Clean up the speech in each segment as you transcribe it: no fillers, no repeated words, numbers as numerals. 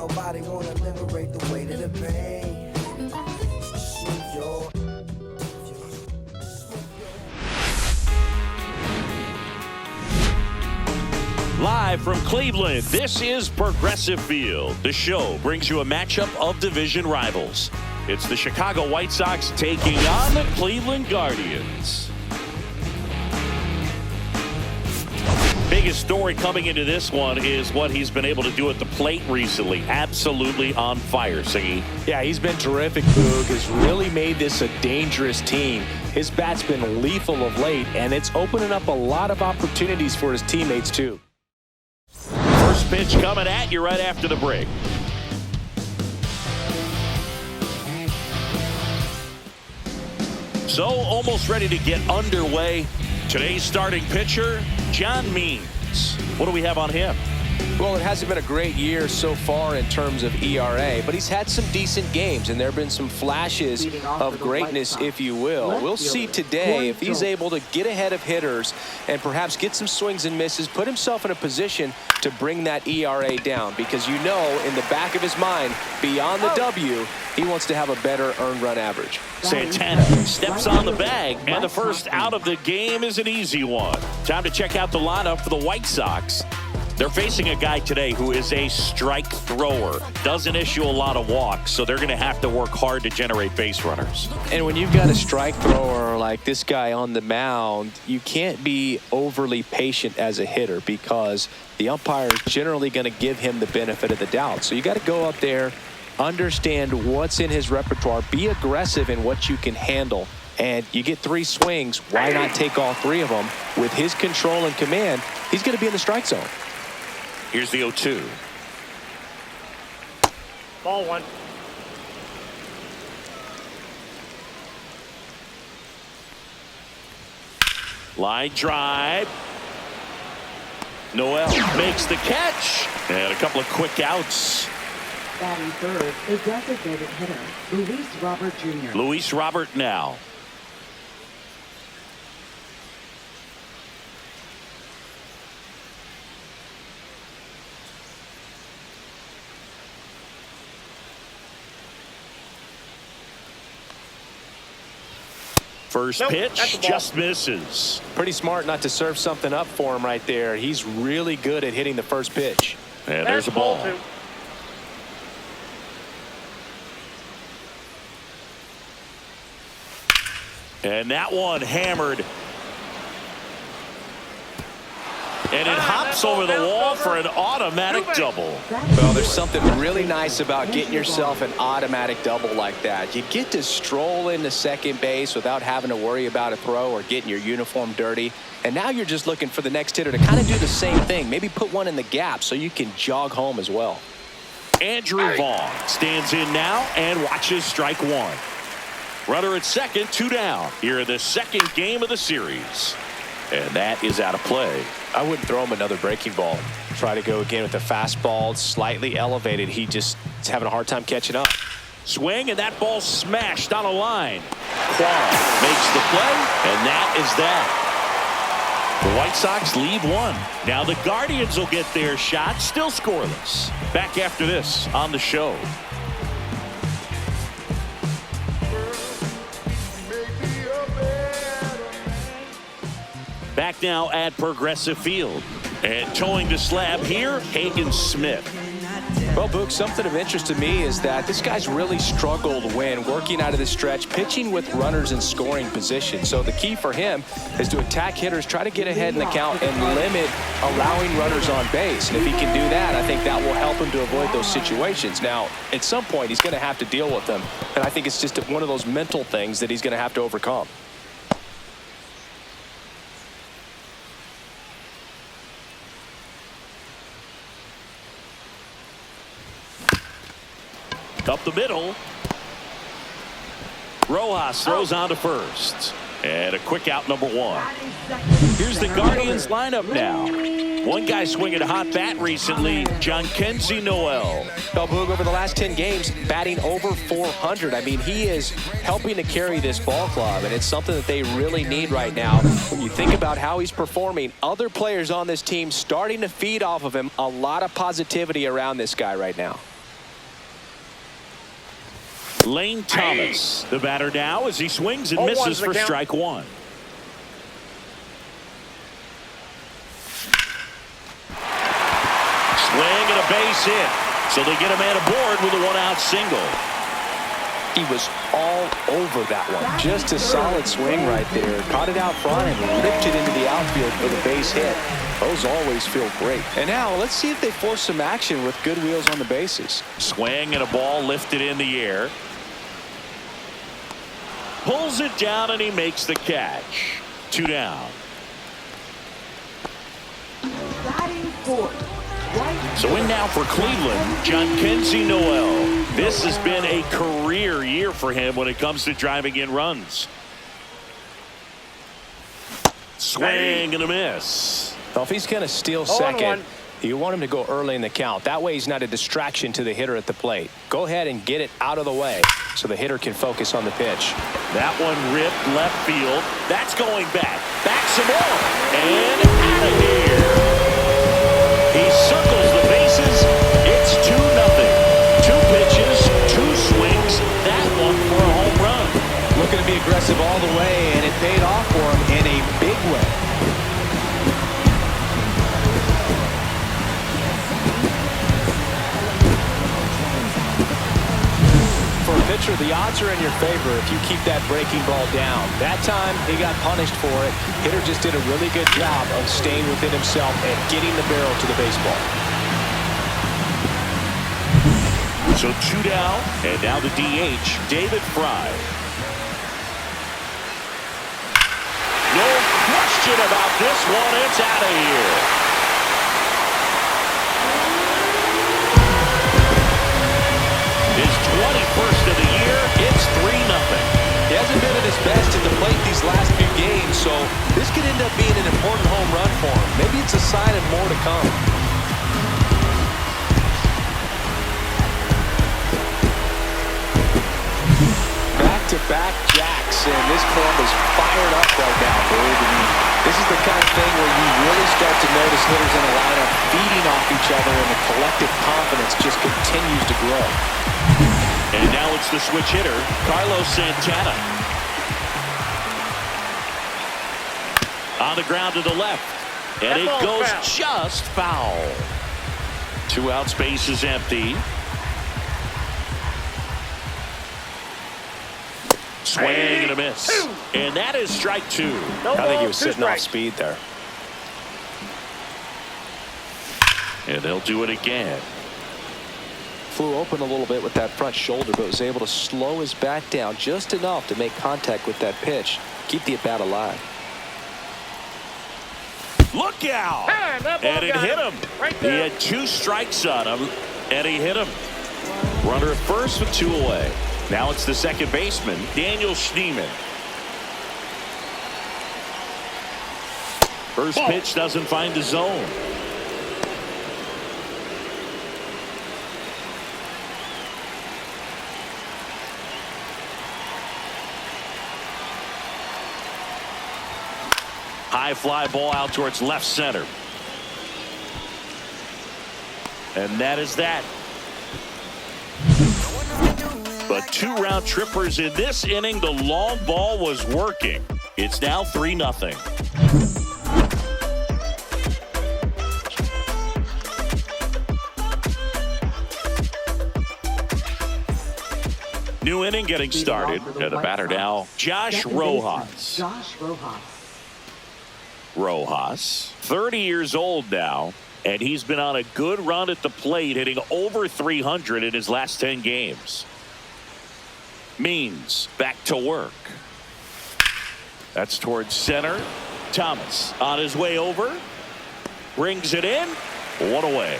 Nobody wanna liberate the weight of the pain. Live from Cleveland, this is Progressive Field. The show brings you a matchup of division rivals. It's the Chicago White Sox taking on the Cleveland Guardians. Biggest story coming into this one is what he's been able to do at the plate recently. Absolutely on fire, Siggy. Yeah, he's been terrific, Boog. Has really made this a dangerous team. His bat's been lethal of late, and it's opening up a lot of opportunities for his teammates, too. First pitch coming at you right after the break. So, almost ready to get underway. Today's starting pitcher, John Means. What do we have on him? Well, it hasn't been a great year so far in terms of ERA, but he's had some decent games, and there have been some flashes of greatness, if you will. We'll see today if he's able to get ahead of hitters and perhaps get some swings and misses, put himself in a position to bring that ERA down, because you know in the back of his mind, beyond the W, he wants to have a better earned run average. Santana steps on the bag, and the first out of the game is an easy one. Time to check out the lineup for the White Sox. They're facing a guy today who is a strike thrower. Doesn't issue a lot of walks, so they're going to have to work hard to generate base runners. And when you've got a strike thrower like this guy on the mound, you can't be overly patient as a hitter because the umpire is generally going to give him the benefit of the doubt. So you got to go up there, understand what's in his repertoire, be aggressive in what you can handle. And you get 3 swings, why not take all 3 of them? With his control and command, he's going to be in the strike zone. Here's the 0-2. Ball 1. Line drive. Noel makes the catch. And a couple of quick outs. Batting third, the designated hitter, Luis Robert Jr. Luis Robert now. First pitch just misses. Pretty smart not to serve something up for him right there. He's really good at hitting the first pitch. And there's a ball. And that one hammered. And it hops over the wall for an automatic double. Well, there's something really nice about getting yourself an automatic double like that. You get to stroll into second base without having to worry about a throw or getting your uniform dirty. And now you're just looking for the next hitter to kind of do the same thing. Maybe put one in the gap so you can jog home as well. Andrew Vaughn stands in now and watches strike 1. Runner at second, 2 down. Here in the second game of the series. And that is out of play. I wouldn't throw him another breaking ball. Try to go again with a fastball, slightly elevated. He just is having a hard time catching up. Swing, and that ball smashed on a line. Quam makes the play, and that is that. The White Sox lead 1. Now the Guardians will get their shot, still scoreless. Back after this on the show. Back now at Progressive Field. And towing the slab here, Hagen Smith. Well, Boog, something of interest to me is that this guy's really struggled when working out of the stretch, pitching with runners in scoring position. So the key for him is to attack hitters, try to get ahead in the count, and limit allowing runners on base. And if he can do that, I think that will help him to avoid those situations. Now, at some point, he's going to have to deal with them. And I think it's just one of those mental things that he's going to have to overcome. Up the middle. Rojas throws on to first. And a quick out, number 1. Here's the Guardians lineup now. One guy swinging a hot bat recently, Jhonkensy Noel. Well, Boog, over the last 10 games, batting over 400. I mean, he is helping to carry this ball club, and it's something that they really need right now. When you think about how he's performing, other players on this team starting to feed off of him. A lot of positivity around this guy right now. Lane Thomas, the batter now as he swings and misses for strike one. Swing and a base hit. So they get a man aboard with a one-out single. He was all over that one. Just a solid swing right there. Caught it out front and ripped it into the outfield for the base hit. Those always feel great. And now let's see if they force some action with good wheels on the bases. Swing and a ball lifted in the air. Pulls it down and he makes the catch. 2 down. Batting fourth. So in now for Cleveland, John Kenzie Noel. This has been a career year for him when it comes to driving in runs. Swing and a miss. Well, if he's going to steal second, you want him to go early in the count. That way he's not a distraction to the hitter at the plate. Go ahead and get it out of the way so the hitter can focus on the pitch. That one ripped left field. That's going back. Back some more. And out of here. He circles the bases. It's 2-0. 2 pitches, 2 swings. That one for a home run. Looking to be aggressive all the way, and it paid off for him in a big way. For a pitcher, the odds are in your favor if you keep that breaking ball down. That time, he got punished for it. Hitter just did a really good job of staying within himself and getting the barrel to the baseball. So 2 down, and now the DH, David Fry. No question about this one. It's out of here. His 21st of the year. It's 3-0. He hasn't been at his best at the plate these last few games, so this could end up being an important home run for him. Maybe it's a sign of more to come. Back-to-back jacks, and this club is fired up right now, Bird. This is the kind of thing where you really start to notice hitters in a lineup feeding off each other, and the collective confidence just continues to grow. And now it's the switch hitter, Carlos Santana. On the ground to the left. And it goes just foul. 2 outs, base is empty. Swing and a miss. And that is strike 2. I think he was sitting off speed there. And they'll do it again. Flew open a little bit with that front shoulder, but was able to slow his bat down just enough to make contact with that pitch. Keep the at-bat alive. Look out! And it hit him. He had 2 strikes on him, and he hit him. Runner at first with 2 away. Now it's the second baseman, Daniel Schneemann. First pitch doesn't find the zone. High fly ball out towards left center. And that is that. But 2 round trippers in this inning. The long ball was working. It's now 3-0. New inning getting started. And the batter now, Josh Rojas. Rojas, 30 years old now, and he's been on a good run at the plate, hitting over 300 in his last 10 games. Means back to work. That's towards center. Thomas on his way over. Brings it in. 1 away.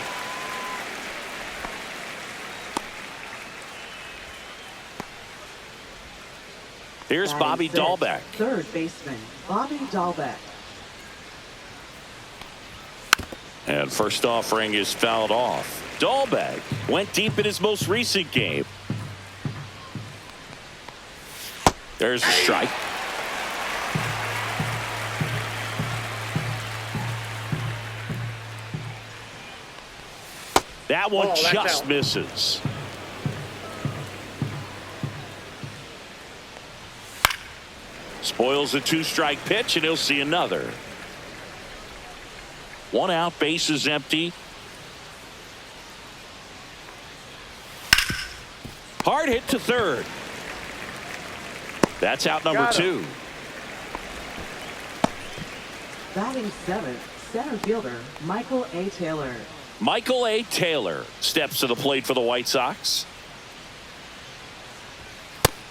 Here's Bobby Dahlbeck. Third baseman, Bobby Dahlbeck. And first offering is fouled off. Dahlbeck went deep in his most recent game. There's a strike. That one just misses. Spoils a two-strike pitch, and he'll see another. One out, base is empty. Hard hit to third. That's out number 2. Batting seventh, center fielder Michael A. Taylor. Michael A. Taylor steps to the plate for the White Sox.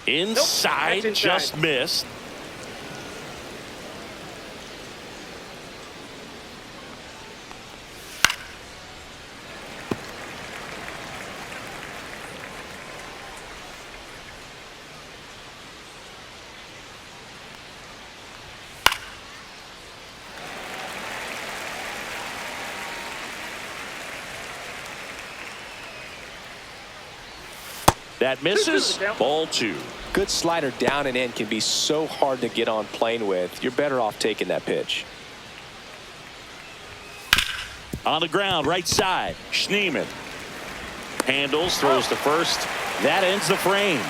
Inside, Nope, just missed. That misses. Ball 2. Good slider down and in can be so hard to get on plane with. You're better off taking that pitch. On the ground, right side. Schneemann handles, throws to first. That ends the frame.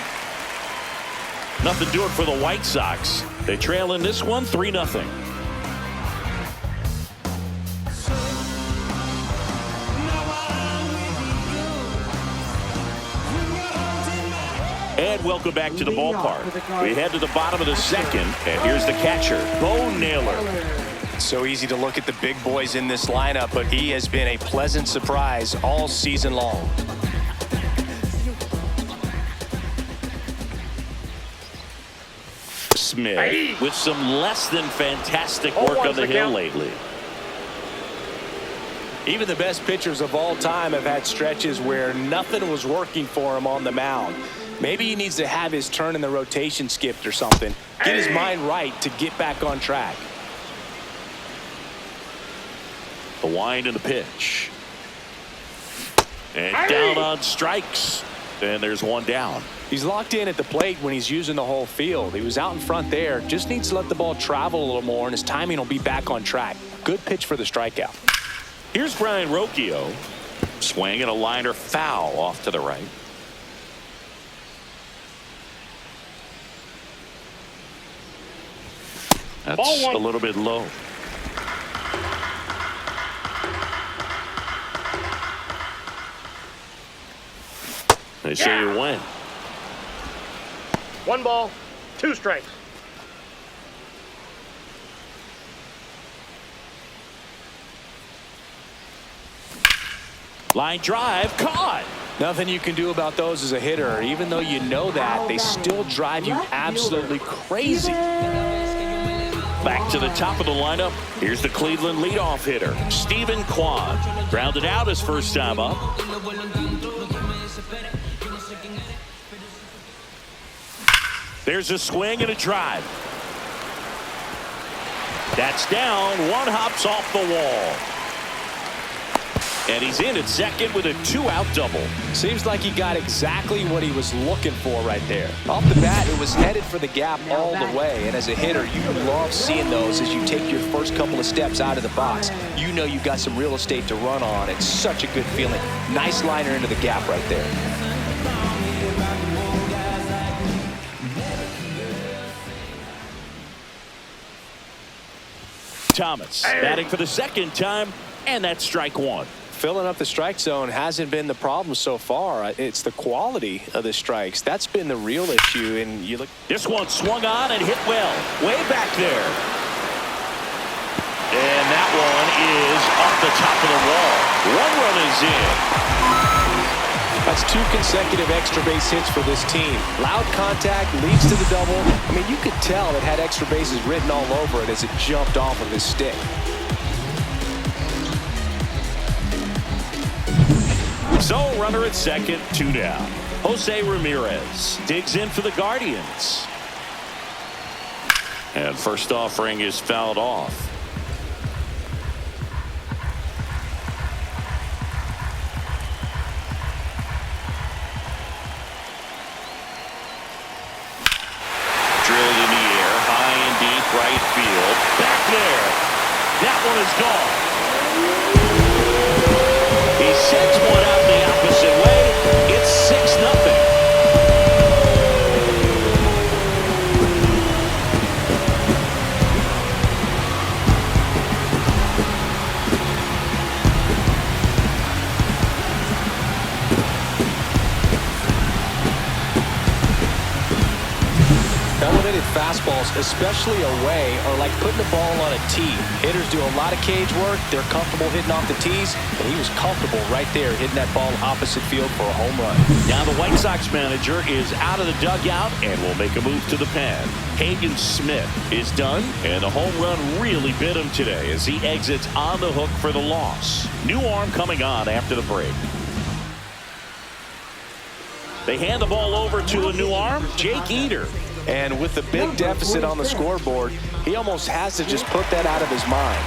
Nothing doing for the White Sox. They trail in this one 3-0. And welcome back to the ballpark. We head to the bottom of the second, and here's the catcher, Bo Naylor. It's so easy to look at the big boys in this lineup, but he has been a pleasant surprise all season long. Smith with some less than fantastic work on the hill lately. Even the best pitchers of all time have had stretches where nothing was working for him on the mound. Maybe he needs to have his turn in the rotation skipped or something. Get his mind right to get back on track. The wind and the pitch. And down on strikes. And there's one down. He's locked in at the plate when he's using the whole field. He was out in front there. Just needs to let the ball travel a little more, and his timing will be back on track. Good pitch for the strikeout. Here's Brian Rocchio. Swing and a liner foul off to the right. That's a little bit low. They say you win. 1 ball, 2 strikes. Line drive, caught. Nothing you can do about those as a hitter. Even though you know that, they still drive you absolutely crazy. Back to the top of the lineup. Here's the Cleveland leadoff hitter, Stephen Kwan. Grounded out his first time up. There's a swing and a drive. That's down. One hops off the wall. And he's in at second with a 2-out double. Seems like he got exactly what he was looking for right there. Off the bat, it was headed for the gap all the way. And as a hitter, you love seeing those as you take your first couple of steps out of the box. You know you got some real estate to run on. It's such a good feeling. Nice liner into the gap right there. Thomas batting for the second time, and that's strike 1. Filling up the strike zone hasn't been the problem so far. It's the quality of the strikes. That's been the real issue. And you look. This one swung on and hit well. Way back there. And that one is up the top of the wall. 1 run is in. That's 2 consecutive extra base hits for this team. Loud contact leads to the double. I mean, you could tell it had extra bases written all over it as it jumped off of his stick. So, runner at second, 2 down. Jose Ramirez digs in for the Guardians. And first offering is fouled off. Drilled in the air, high and deep right field. Back there. That one is gone. He sends one out the opposite way. It's 6-0. limited fastballs, especially away, are like putting the ball on a tee. Hitters do a lot of cage work. They're comfortable hitting off the tees, and he was comfortable right there hitting that ball opposite field for a home run. Now the White Sox manager is out of the dugout and will make a move to the pen. Hagen Smith is done, and the home run really bit him today as he exits on the hook for the loss. New arm coming on after the break. They hand the ball over to a new arm, Jake Eder. And with the big deficit on the scoreboard, he almost has to just put that out of his mind.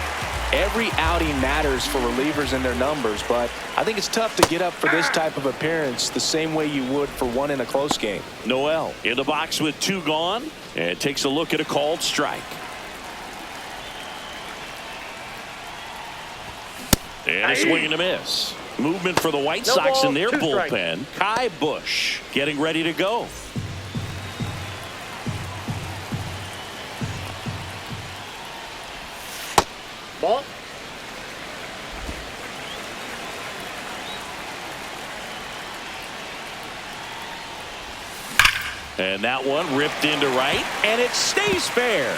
Every outing matters for relievers and their numbers, but I think it's tough to get up for this type of appearance the same way you would for one in a close game. Noel in the box with 2 gone and takes a look at a called strike. And a swing and a miss. Movement for the White Sox in their bullpen. Kai Bush getting ready to go. Ball. And that one ripped into right, and it stays fair.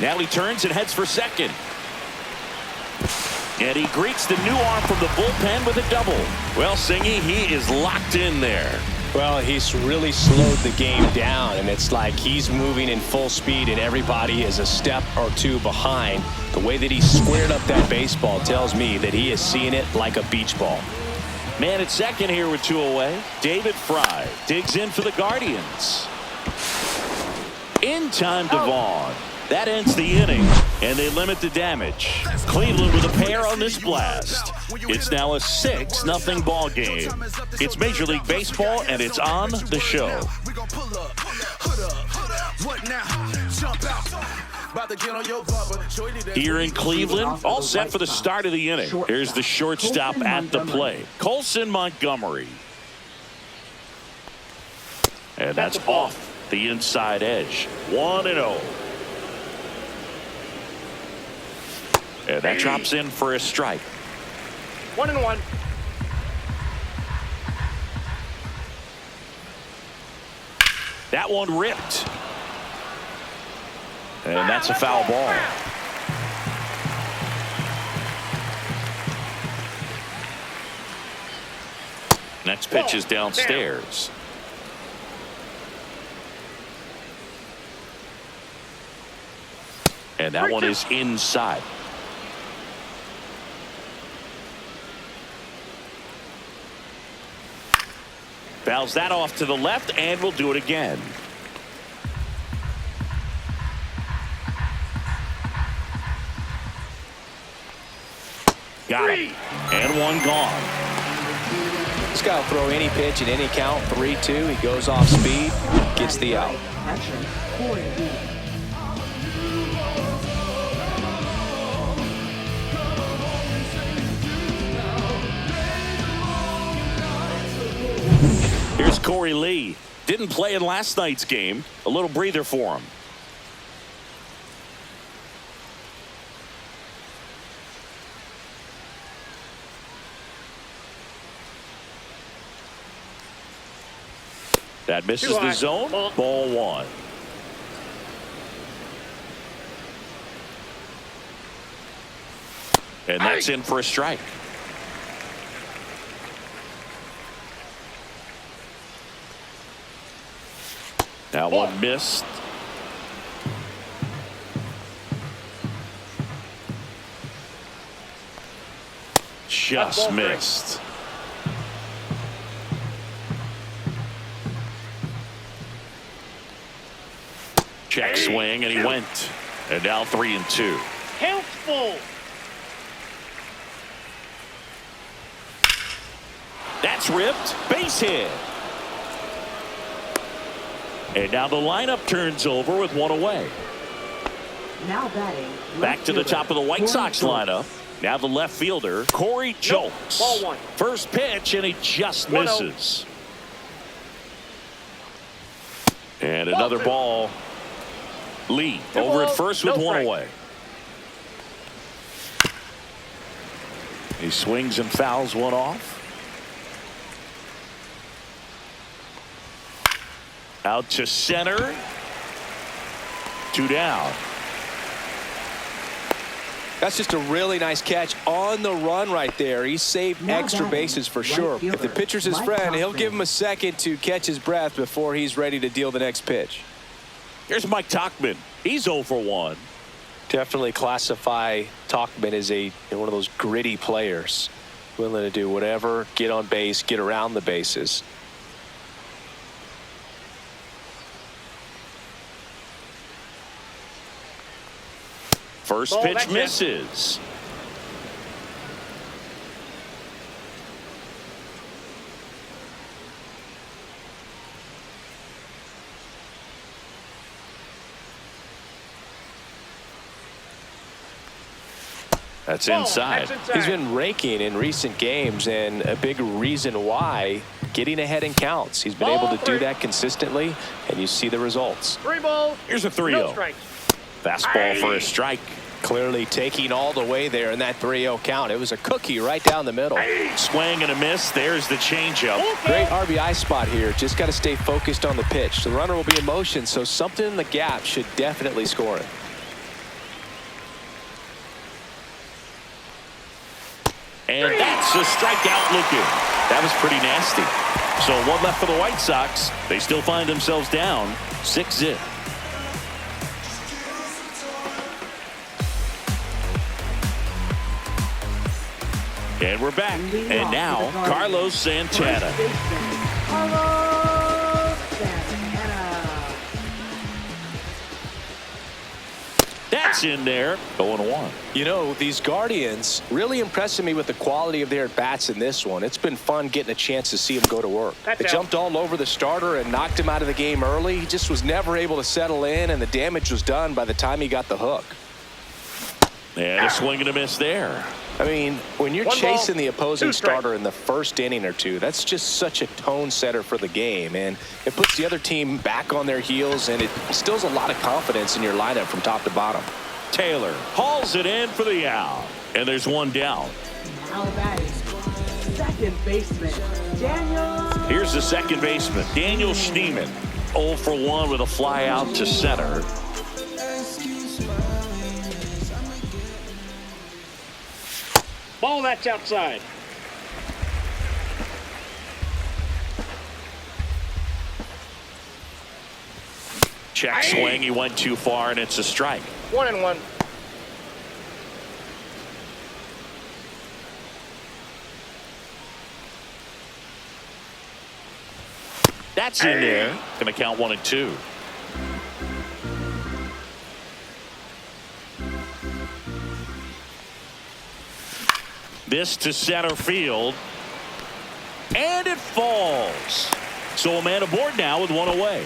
Now he turns and heads for second. And he greets the new arm from the bullpen with a double. Well, Singy, he is locked in there. Well, he's really slowed the game down, and it's like he's moving in full speed and everybody is a step or two behind. The way that he squared up that baseball tells me that he is seeing it like a beach ball. Man at second here with 2 away. David Fry digs in for the Guardians. In time to Vaughn. That ends the inning, and they limit the damage. Cleveland with a pair on this blast. It's now a 6-0 ball game. It's Major League Baseball, and it's on the show. Here in Cleveland, all set for the start of the inning. Here's the shortstop at the plate, Colson Montgomery. And that's off the inside edge. 1-0. And that drops in for a strike. 1-1. That one ripped. And that's a foul ball. Next pitch is downstairs. And that one is inside. Fouls that off to the left, and we'll do it again. Got it. And one gone. This guy will throw any pitch at any count. 3-2. He goes off speed, gets the out. Here's Corey Lee. Didn't play in last night's game. A little breather for him. That misses the zone. Ball 1. And that's in for a strike. That one missed. Just missed. Check swing, and he went. And now 3-2. Count full. That's ripped. Base hit. And now the lineup turns over with 1 away. Now batting. Back to the top of the White Sox lineup. Now the left fielder, Corey Jolks. Ball 1. First pitch, and he just misses. And another ball. Lee over at first with 1 away. He swings and fouls one off. Out to center. 2 down. That's just a really nice catch on the run right there. He saved Now extra batting, bases for right sure. fielder, If the pitcher's his White friend, he'll Sox give him a second to catch his breath before he's ready to deal the next pitch. Here's Mike Tauchman. He's 0 for 1. Definitely classify Tauchman as one of those gritty players, willing to do whatever, get on base, get around the bases. First Ball, pitch that's it. misses. That's Ball, inside. that's inside. He's been raking in recent games, and a big reason why, getting ahead in counts. He's been Ball able to do three. that consistently, and you see the results. 3 balls. Here's a No 3-0. strikes. Fastball for a strike. Clearly taking all the way there in that 3-0 count. It was a cookie right down the middle. Swing and a miss. There's the changeup. Great RBI spot here. Just got to stay focused on the pitch. The runner will be in motion, so something in the gap should definitely score it. And that's a strikeout looking. That was pretty nasty. So 1 left for the White Sox. They still find themselves down 6-0. And we're back. And now, Carlos Santana. First baseman, Carlos Santana. That's in there. 0-1. You know, these Guardians really impressing me with the quality of their at-bats in this one. It's been fun getting a chance to see them go to work. That's They out. jumped all over the starter and knocked him out of the game early. He just was never able to settle in, and the damage was done by the time he got the hook. And a swing and a miss there. I mean, when you're 1 ball, chasing the opposing 2 strikes. starter in the first inning or two, that's just such a tone setter for the game, and it puts the other team back on their heels, and it instills a lot of confidence in your lineup from top to bottom. Taylor hauls it in for the out. And there's 1 down. Now batting, second baseman, Daniel. Here's the second baseman, Daniel Schneemann. 0 for 1 with a fly out to center. Ball, that's outside. Check swing. He went too far, and it's a strike. 1-1. That's in there. Going to count 1 and 2. This to center field. And it falls. So a man aboard now with 1 away.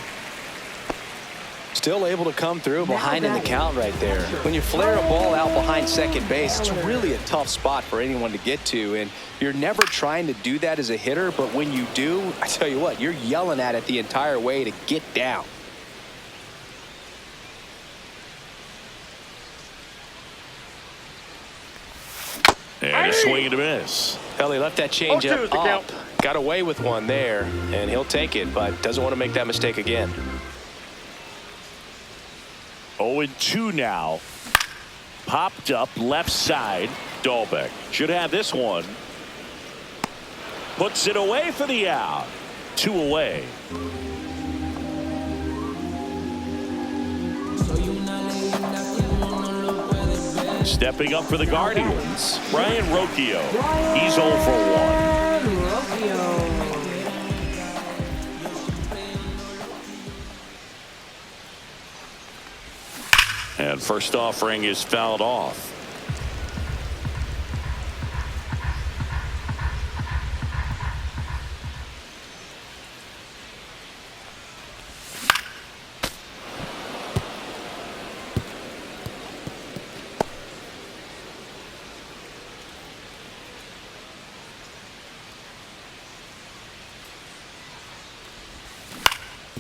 Still able to come through behind in the count right there. When you flare a ball out behind second base, it's really a tough spot for anyone to get to, and you're never trying to do that as a hitter, but when you do, I tell you what, you're yelling at it the entire way to get down. And a swing and a miss. Hell, he left that 0-2 is changeup the up. count. Got away with one there, and he'll take it, but doesn't want to make that mistake again. 0-2 now. Popped up left side. Dahlbeck should have this one. Puts it away for the out. 2 away. Stepping up for the Guardians, Brian Rocchio. He's 0 for 1. Rocchio. And first offering is fouled off.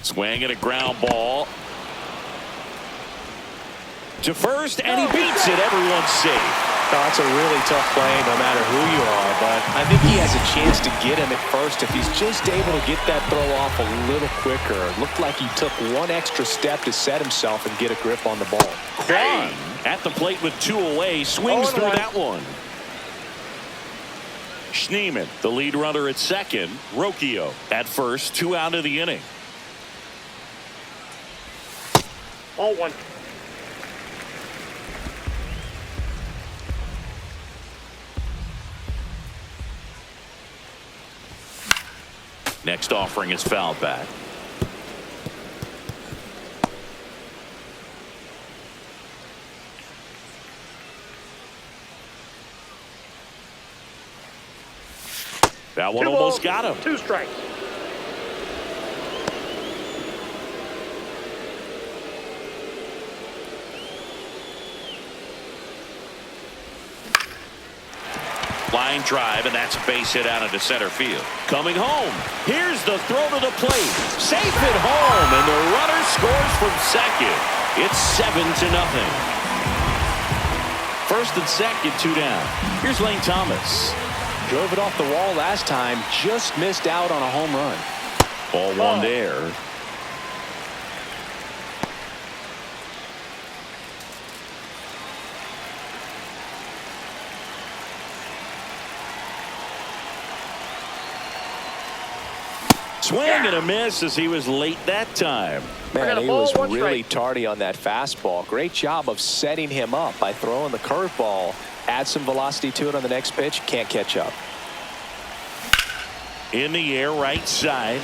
Swing and a ground ball. to first, and he beats it. Everyone's safe. No, that's a really tough play no matter who you are, but I think he has a chance to get him at first if he's just able to get that throw off a little quicker. It looked like he took one extra step to set himself and get a grip on the ball. Kwan at the plate with 2 away, swings through that one. Schneemann, the lead runner at second. Rocchio at first, 2 out of the inning. 0-1. Next offering is fouled back. That one almost got him. 2 strikes. Line drive, and that's a base hit out into center field. Coming home. Here's the throw to the plate. Safe at home, and the runner scores from second. It's 7-0. First and second, 2 down. Here's Lane Thomas. Drove it off the wall last time, just missed out on a home run. Ball 1 there. Swing and a miss as he was late that time. Man, he was really tardy on that fastball. Great job of setting him up by throwing the curveball. Add some velocity to it on the next pitch. Can't catch up. In the air, right side.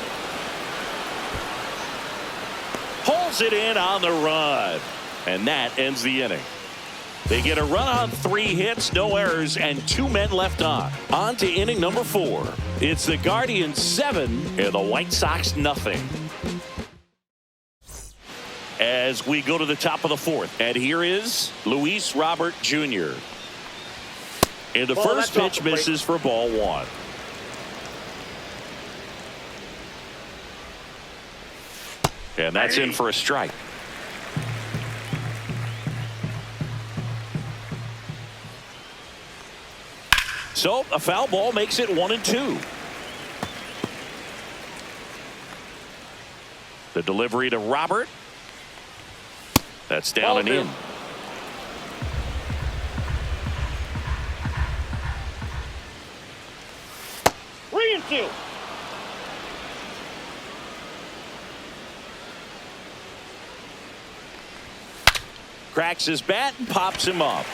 Pulls it in on the run. And that ends the inning. They get a run on 3 hits, no errors, and 2 men left on. On to inning number 4. It's the Guardians 7 and the White Sox nothing. As we go to the top of the 4th, and here is Luis Robert Jr. And the first pitch misses for ball 1. And that's in for a strike. So a foul ball makes it 1-2. The delivery to Robert. That's down and in. Three and 2. Cracks his bat and pops him up.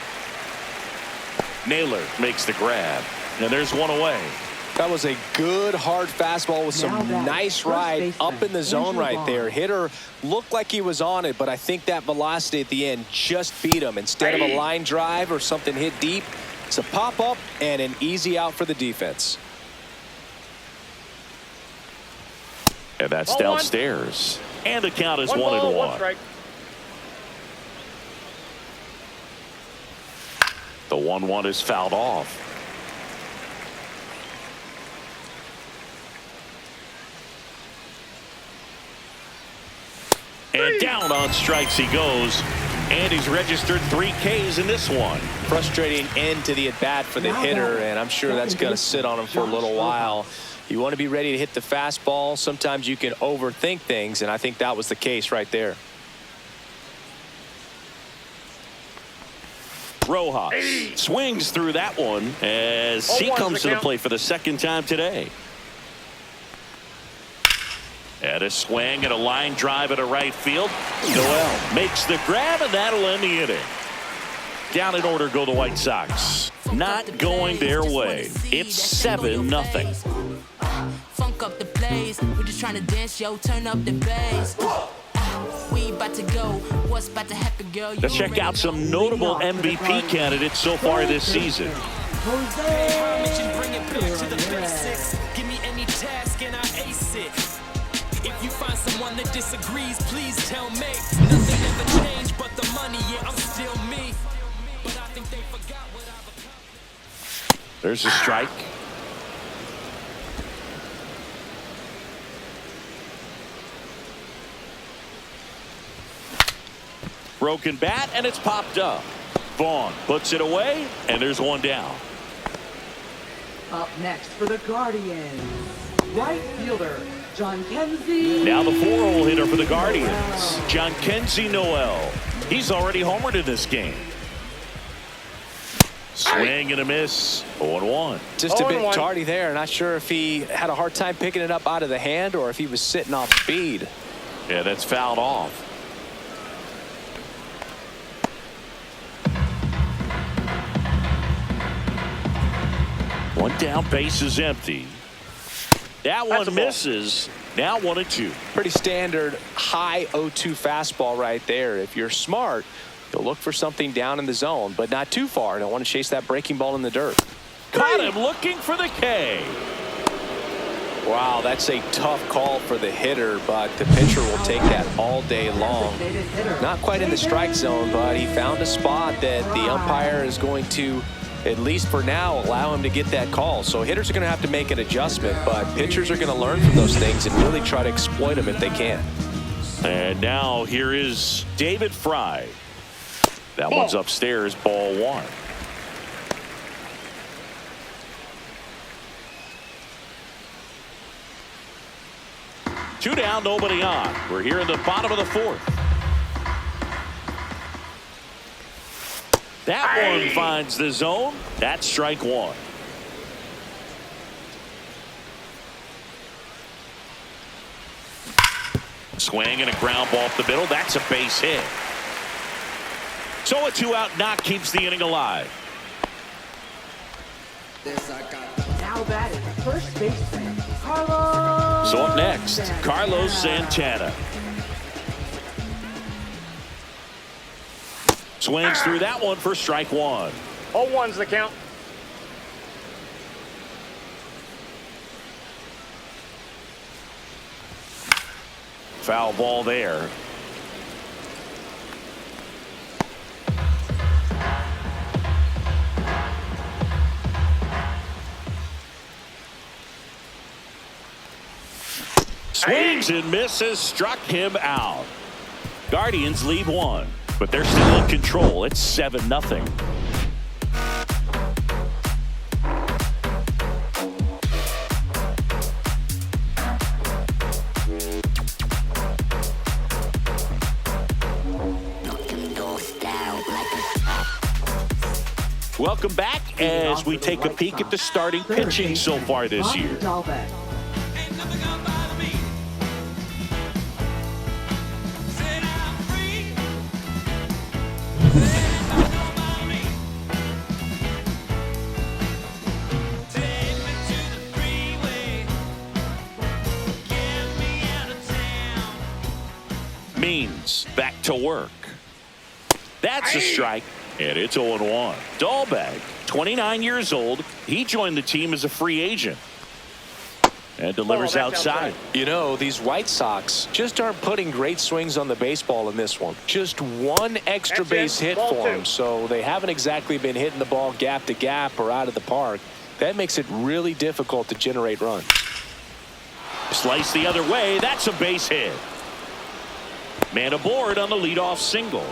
Naylor makes the grab, and there's 1 away. That was a good hard fastball with some nice ride up in the zone right there. Hitter looked like he was on it, but I think that velocity at the end just beat him. Instead of a line drive or something hit deep, it's a pop up and an easy out for the defense. And that's downstairs. And the count is 1-1. The 1-1 is fouled off. And down on strikes he goes. And he's registered 3 Ks in this one. Frustrating end to the at-bat for the hitter, and I'm sure that's going to sit on him for a little while. You want to be ready to hit the fastball. Sometimes you can overthink things, and I think that was the case right there. Rojas swings through that one as he comes to the plate for the 2nd time today. And a swing and a line drive at a right field. Noel makes the grab, and that'll end the inning. Down in order go the White Sox. Not going their way. It's 7-0. Funk up the place. We're just trying to dance, yo. Turn up the bass. We about to go. What's about to happen, girl? Let's check out some notable MVP candidates so far this season. Give me any task and I ace it. If you find someone that disagrees, please tell me. Nothing ever changed but the money. Yeah, I'm still me. But I think they forgot what I've accomplished. There's a strike. broken bat, and it's popped up. Vaughn puts it away, and there's one down. Up next for the Guardians, right fielder, John Kenzie. Now the 4-hole hitter for the Guardians, John Kenzie Noel. He's already homered in this game. Swing and a miss. 0-1. Just a bit 0-1. tardy there. Not sure if he had a hard time picking it up out of the hand or if he was sitting off speed. Yeah, that's fouled off. One down, base is empty. That That's a one ball. misses. Now 1-2. Pretty standard high 0-2 fastball right there. If you're smart, you'll look for something down in the zone, but not too far. Don't want to chase that breaking ball in the dirt. Caught him looking for the K. Wow, that's a tough call for the hitter, but the pitcher will take that all day long. Designated hitter, Not quite in the strike zone, but he found a spot that the umpire is going to, at least for now, allow him to get that call. So hitters are going to have to make an adjustment, but pitchers are going to learn from those things and really try to exploit them if they can. And now here is David Fry. That one's upstairs, ball 1. Two down, nobody on. We're here in the bottom of the 4th. That one finds the zone. That's strike 1. Swing and a ground ball up the middle. That's a base hit. So a 2-out knock keeps the inning alive. now batting first baseman, Carlos. So up next, Carlos Santana. Swings through that one for strike 1. 0-1's the count. Foul ball there. Swings and misses, struck him out. Guardians lead 1, but they're still in control. It's 7-0. Welcome back as we take a peek at the starting pitching so far this year. Means back to work. That's a strike, and it's 0-1. Dahlbeck, 29 years old. He joined the team as a free agent and delivers outside. You know, these White Sox just aren't putting great swings on the baseball in this one. Just one extra base hit for them, so they haven't exactly been hitting the ball gap to gap or out of the park. That makes it really difficult to generate runs. Slice the other way. That's a base hit. Man aboard on the leadoff single.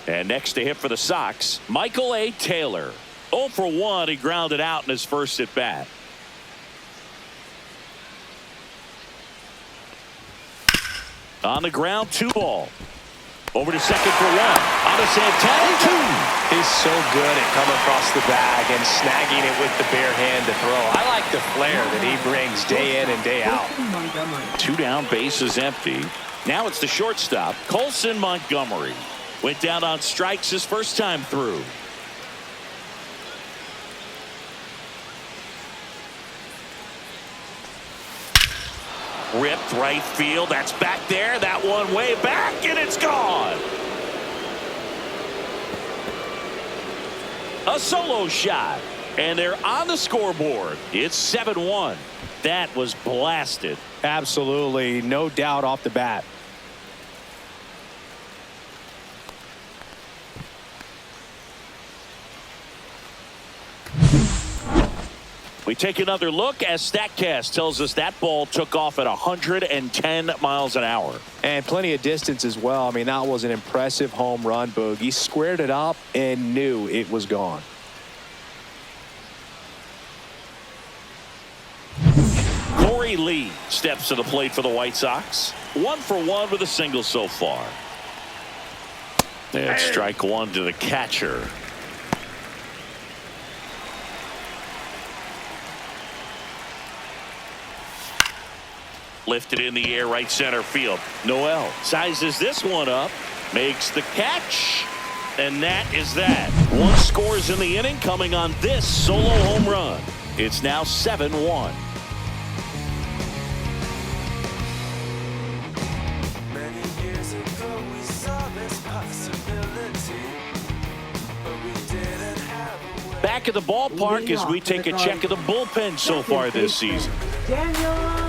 And next to hit for the Sox, Michael A. Taylor. 0 for 1. He grounded out in his first at bat. On the ground, 2 ball. Over to second for 1. On to Santana, 2. He's so good at coming across the bag and snagging it with the bare hand to throw. I like the flair that he brings day in and day out. 2 down, base is empty. Now it's the shortstop, Colson Montgomery. Went down on strikes his first time through. Ripped right field. That's back there. That one way back, and it's gone. A solo shot, and they're on the scoreboard. It's 7-1. That was blasted. Absolutely, no doubt off the bat. We take another look as StatCast tells us that ball took off at 110 miles an hour. And plenty of distance as well. I mean, that was an impressive home run, Boog. He squared it up and knew it was gone. Corey Lee steps to the plate for the White Sox. 1 for 1 with a single so far. And strike one to the catcher. Lifted in the air, right center field. Noel sizes this one up, makes the catch, and that is that. 1 scores in the inning coming on this solo home run. It's now 7-1. Many years ago we saw this possibility, but we didn't have a way. Back at the ballpark as we take a check of the bullpen so far this season. Daniel.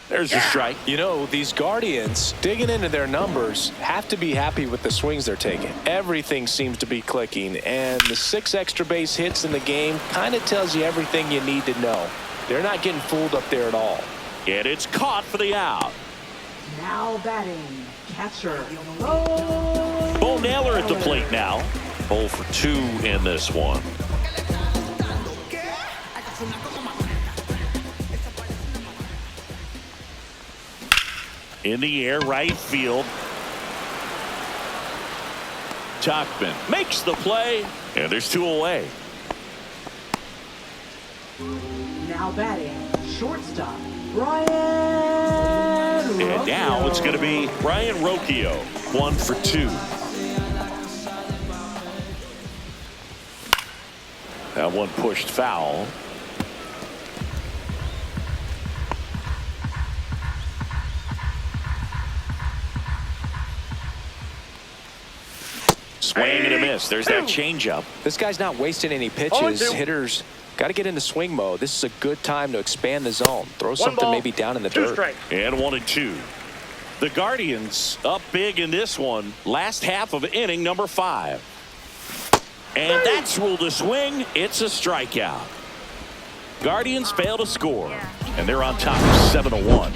There's a strike. You know, these Guardians, digging into their numbers, have to be happy with the swings they're taking. Everything seems to be clicking, and the 6 extra base hits in the game kind of tells you everything you need to know. They're not getting fooled up there at all. And it's caught for the out. Now batting, catcher. Bo Naylor at the plate now. 0 for 2 in this one. In the air, right field. Tachman makes the play, and there's 2 away. Now batting, shortstop, Brian. And now it's going to be Brian Rocchio, 1 for 2. That one pushed foul. Swing and a miss. There's that changeup. This guy's not wasting any pitches. Hitters got to get into swing mode. This is a good time to expand the zone. Throw something maybe down in the dirt. And 1-2. The Guardians up big in this one. Last half of inning number 5. And that's ruled a swing. It's a strikeout. Guardians fail to score. And they're on top 7-1.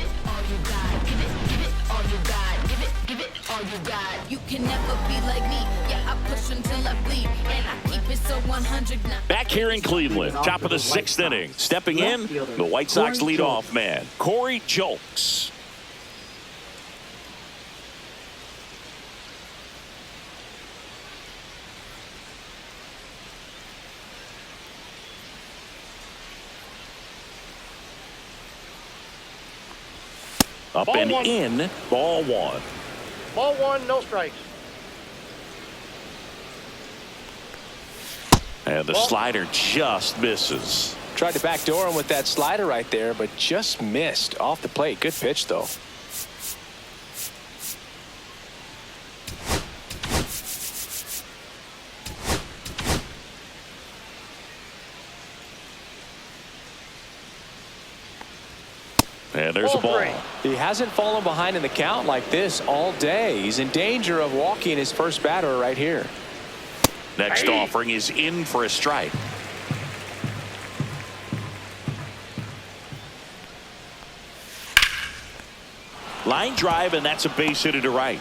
You can never be like me. Yeah, I push until I bleed, and I keep it so 100. Back here in Cleveland, top of the 6th inning. Stepping in, the White Sox leadoff man, Corey Julks. Up Ball and one. in, ball 1. Ball 1, no strikes. And the slider just misses. Tried to backdoor him with that slider right there, but just missed off the plate. Good pitch, though. And there's a ball. He hasn't fallen behind in the count like this all day. He's in danger of walking his first batter right here. Next offering is in for a strike. Line drive, and that's a base hit to right.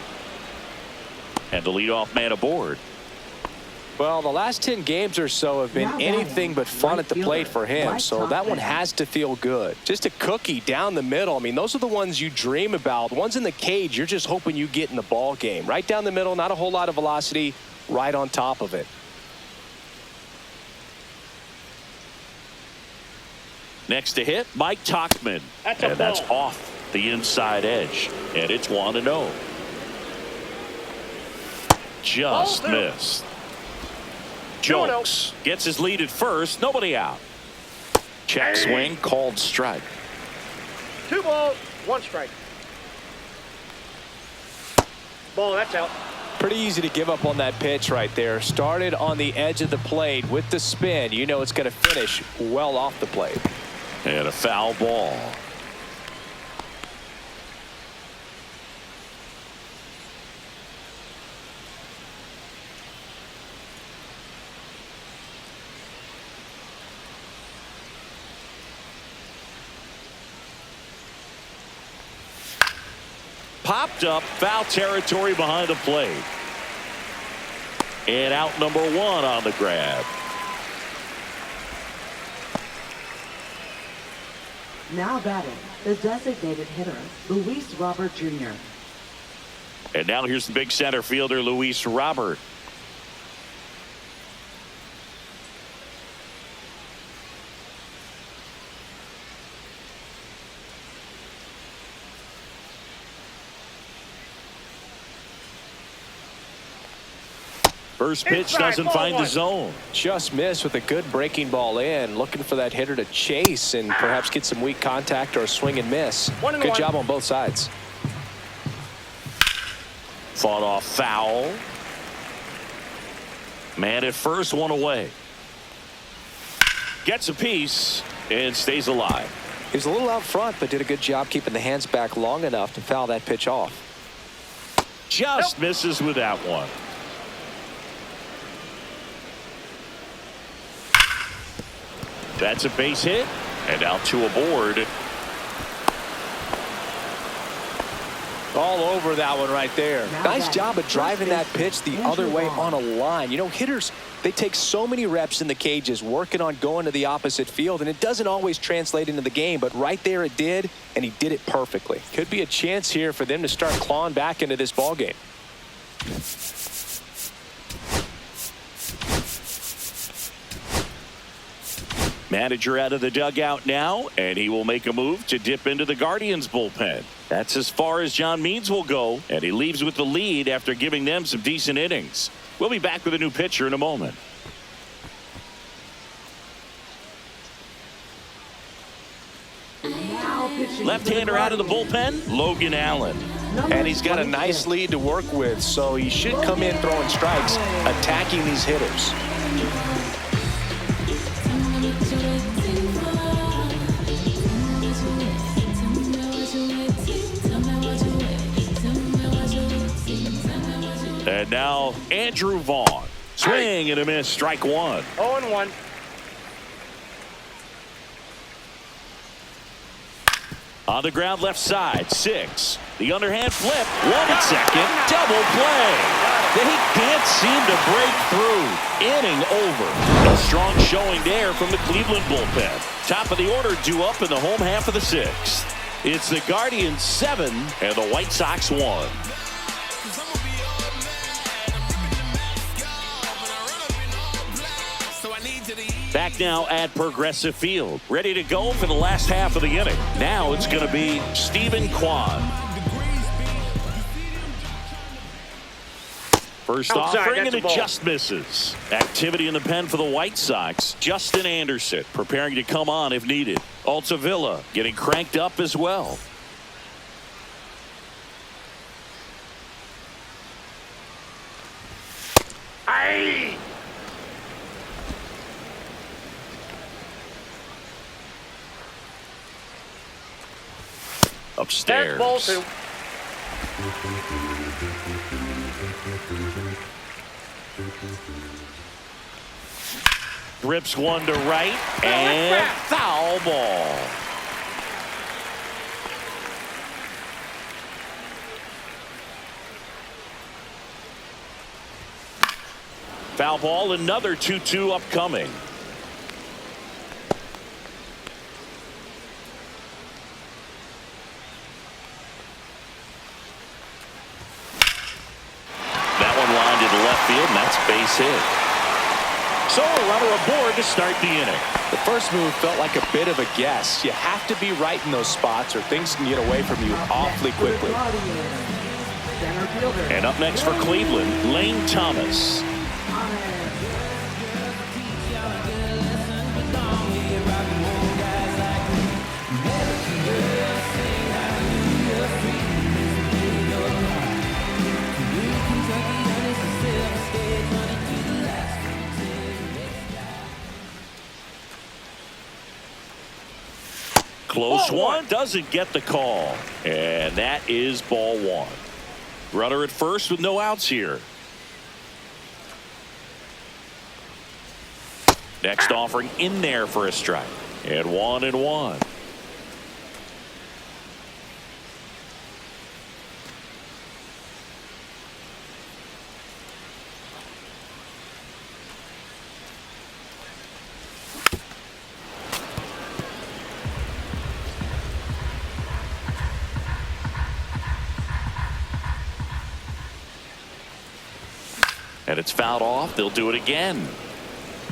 And the leadoff man aboard. Well, the last 10 games or so have been anything but fun at the plate for him, so that one has to feel good. Just a cookie down the middle. I mean, those are the ones you dream about. The ones in the cage, you're just hoping you get in the ball game. Right down the middle, not a whole lot of velocity, right on top of it. Next to hit, Mike Tachman. And that's off the inside edge. And it's 1-0. Just missed. Julks gets his lead at first. Nobody out. Check swing, called strike. 2 balls, 1 strike. Ball, that's out. Pretty easy to give up on that pitch right there. Started on the edge of the plate with the spin. You know it's going to finish well off the plate. And a foul ball. Popped up, foul territory behind the plate. And out number 1 on the grab. Now batting, the designated hitter, Luis Robert Jr. And now here's the big center fielder, Luis Robert. First pitch doesn't find the zone. Just missed with a good breaking ball in. Looking for that hitter to chase and perhaps get some weak contact or a swing and miss. Good job on both sides. Fought off foul. Man at first, 1 away. Gets a piece and stays alive. He was a little out front, but did a good job keeping the hands back long enough to foul that pitch off. Just misses with that one. That's a base hit, and now 2 aboard. All over that one right there. Nice job of driving that pitch the other way on a line. You know, hitters, they take so many reps in the cages working on going to the opposite field, and it doesn't always translate into the game, but right there it did, and he did it perfectly. Could be a chance here for them to start clawing back into this ball game. Manager out of the dugout now, and he will make a move to dip into the Guardians bullpen. That's as far as John Means will go, and he leaves with the lead after giving them some decent innings. We'll be back with a new pitcher in a moment. Left-hander out of the bullpen, Logan Allen. And he's got a nice lead to work with, so he should come in throwing strikes, attacking these hitters. And now Andrew Vaughn. Swing and a miss, strike 1. 0-1. On the ground left side, 6. The underhand flip, 1 at second, double play. They can't seem to break through. Inning over. A strong showing there from the Cleveland bullpen. Top of the order due up in the home half of the 6th. It's the Guardians 7 and the White Sox 1. Back now at Progressive Field. Ready to go for the last half of the inning. Now it's going to be Stephen Kwan. First offering, and it just misses. Activity in the pen for the White Sox. Justin Anderson preparing to come on if needed. Altavilla getting cranked up as well. Aye. Upstairs. That's ball 2. Rips 1 to right, and foul ball. Foul ball, another 2-2 upcoming. Field, and that's base hit. So a runner aboard to start the inning. The first move felt like a bit of a guess. You have to be right in those spots or things can get away from you awfully quickly. And up next for Cleveland, Lane Thomas. Close one, doesn't get the call. And that is ball one. Runner at first with no outs here. Next offering in there for a strike. And 1-1. And it's fouled off. They'll do it again.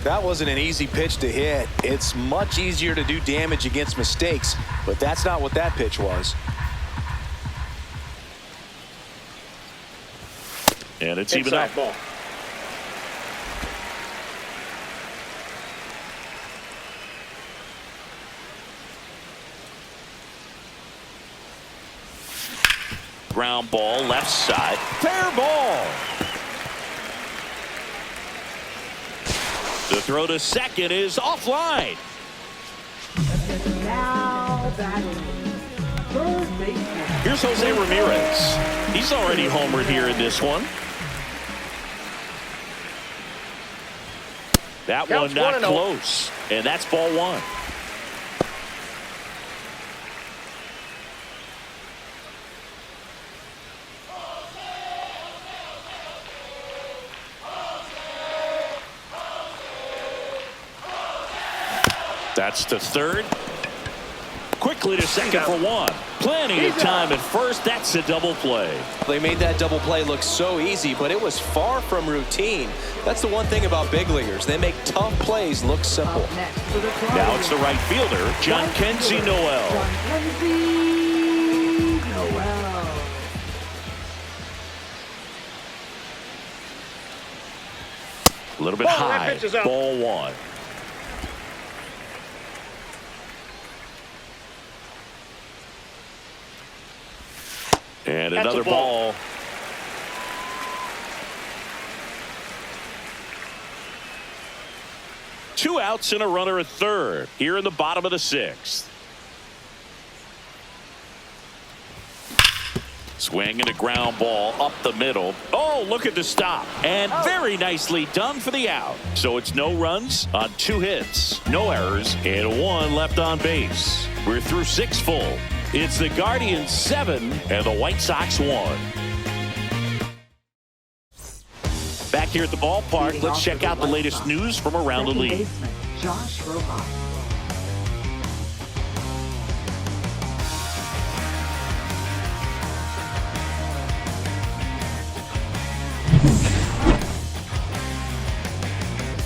That wasn't an easy pitch to hit. It's much easier to do damage against mistakes, but that's not what that pitch was. And it's even up. Ball. Ground ball, left side. Fair ball. The throw to second is offline. Now batting. Third baseman. Here's Jose Ramirez. He's already homered here in this one. That Counts one not 1-0. close. And that's ball one. That's to third. Quickly to second for one. Plenty of time at first. That's a double play. They made that double play look so easy, but it was far from routine. That's the one thing about big leaguers. They make tough plays look simple. Up next for the Now it's the right fielder, John Kenzie Noel. Kenzie Noel. A little bit Ball, that high. pitch is out. Ball one. And That's a another ball. ball. Two outs and a runner at third here in the bottom of the sixth. Swinging a ground ball up the middle. Oh, look at the stop. And very nicely done for the out. So it's no runs on 2 hits, no errors, and 1 left on base. We're through 6 full. It's the Guardians 7 and the White Sox 1. Back here at the ballpark, let's check out the latest news from around the Second league. baseman, Josh Rojas.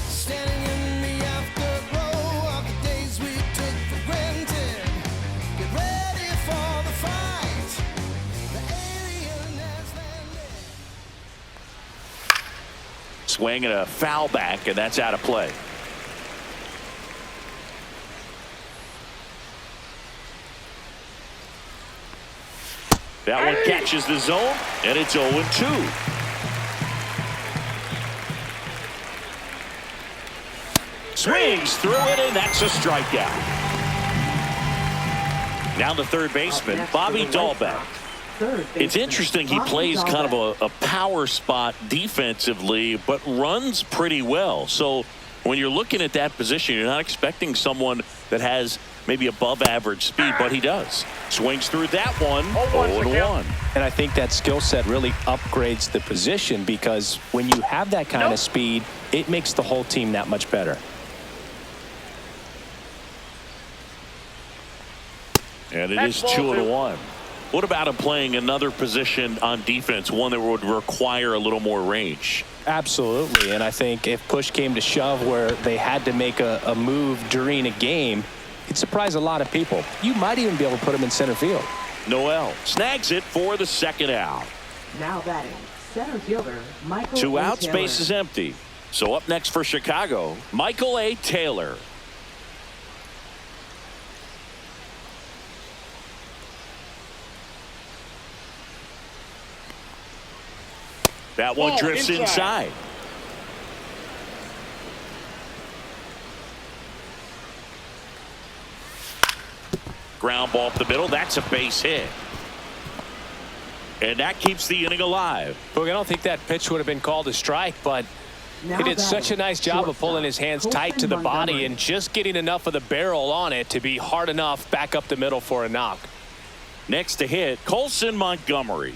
Standing in the afterglow of the days we took for granted. Get ready for the fight. The alien has landed. Swing and a foul back, and that's out of play. That one catches the zone, and it's 0-2. Swings through it, and that's a strikeout. Now the third baseman, Bobby Dahlbeck. It's interesting, he plays kind of a power spot defensively, but runs pretty well. So when you're looking at that position, you're not expecting someone that has maybe above average speed, but he does. Swings through that one, 0-1. And I think that skill set really upgrades the position, because when you have that kind of speed, it makes the whole team that much better. And it That's is ball 2-1. What about him playing another position on defense, one that would require a little more range? Absolutely. And I think if push came to shove where they had to make a move during a game, it'd surprise a lot of people. You might even be able to put him in center field. Noel snags it for the second out. Now batting, center fielder Michael 2 A. outs, Taylor. base is empty. So up next for Chicago, Michael A. Taylor. That one Ball drifts inside. Ground ball up the middle. That's a base hit. And that keeps the inning alive. Look, I don't think that pitch would have been called a strike, but he did such a nice job of pulling his hands tight to the body and just getting enough of the barrel on it to be hard enough back up the middle for a knock. Next to hit, Colson Montgomery.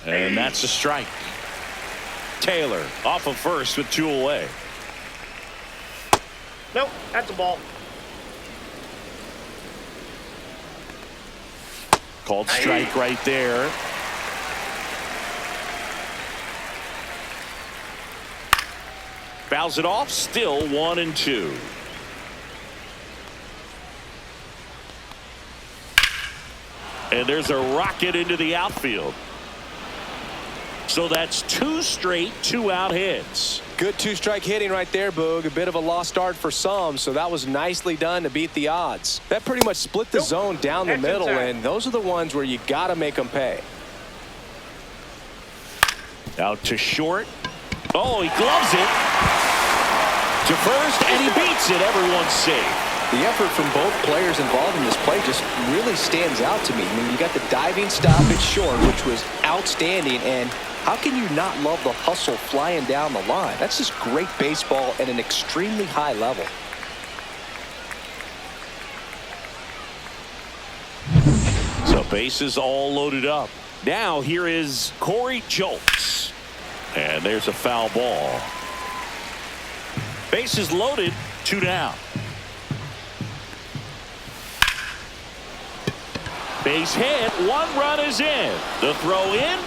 And that's a strike. Taylor off of first with 2 away. Nope, that's a ball. Called strike right there. Fouls it off. Still 1-2. And there's a rocket into the outfield. So that's 2 straight 2-out hits. Good 2-strike hitting right there, Boog. A bit of a lost start for some, so that was nicely done to beat the odds. That pretty much split the zone down the middle, and those are the ones where you got to make them pay. Out to short. Oh, he gloves it to first, and he beats it. Everyone's safe. The effort from both players involved in this play just really stands out to me. I mean, you got the diving stop at short, which was outstanding, and how can you not love the hustle flying down the line? That's just great baseball at an extremely high level. So bases all loaded up. Now here is Corey Joltz. And there's a foul ball. Bases loaded, 2 down. Base hit, 1 run is in. The throw in.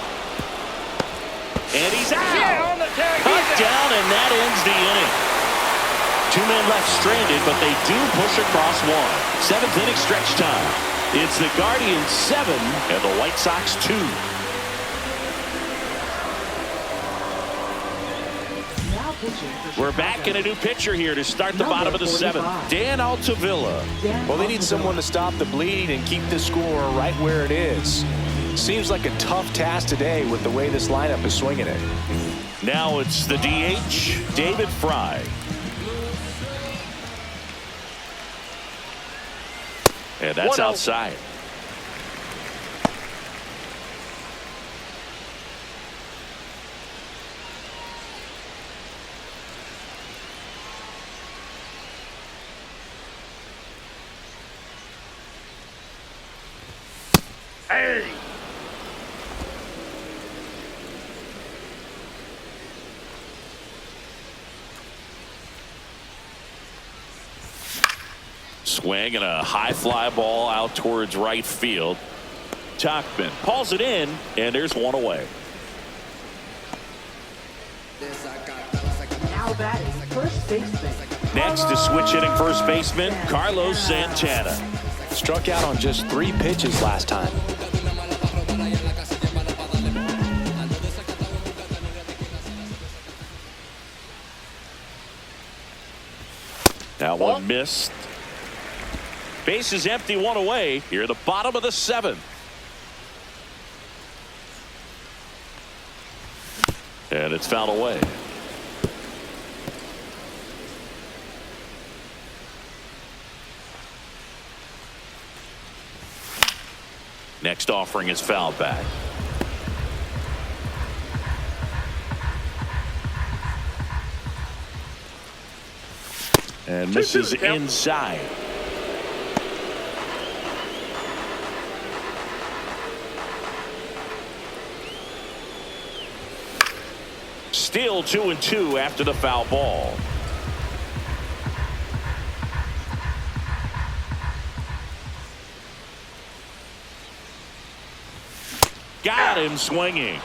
And he's out. Yeah, on the tag. Cut down, and that ends the inning. 2 men left stranded, but they do push across 1. 7th inning stretch time. It's the Guardians 7 and the White Sox 2. We're back in a new pitcher here to start the bottom of the 7th. Dan Altavilla. Well, they need someone to stop the bleeding and keep the score right where it is. Seems like a tough task today with the way this lineup is swinging it. Now it's the DH, David Fry. And that's outside. Hey! Swing and a high fly ball out towards right field. Tachman pulls it in, and there's 1 away. Now batting first baseman. Next to switch hitting first baseman, Carlos Santana. Struck out on just 3 pitches last time. That one missed. Base is empty, 1 away. Here at the bottom of the 7th. And it's fouled away. Next offering is fouled back. And misses inside. Still 2-2 after the foul ball. Got him swinging.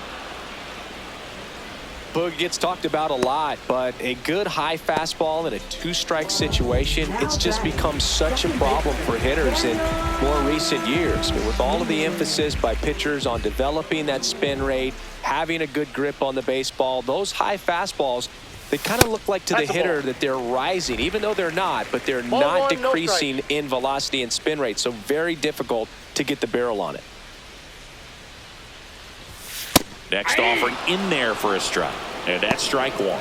Boog gets talked about a lot, but a good high fastball in a 2-strike situation, it's just become such a problem for hitters in more recent years. I mean, with all of the emphasis by pitchers on developing that spin rate, having a good grip on the baseball, those high fastballs, they kind of look like to the hitter that they're rising, even though they're not, but they're not decreasing in velocity and spin rate. So very difficult to get the barrel on it. Next offering in there for a strike. And that's strike one.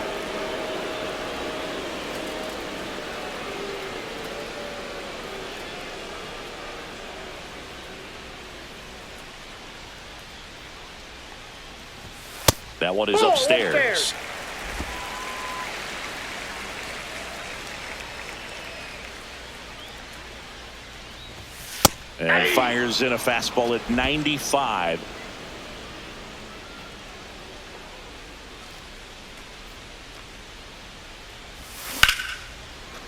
That one is upstairs. And fires in a fastball at 95.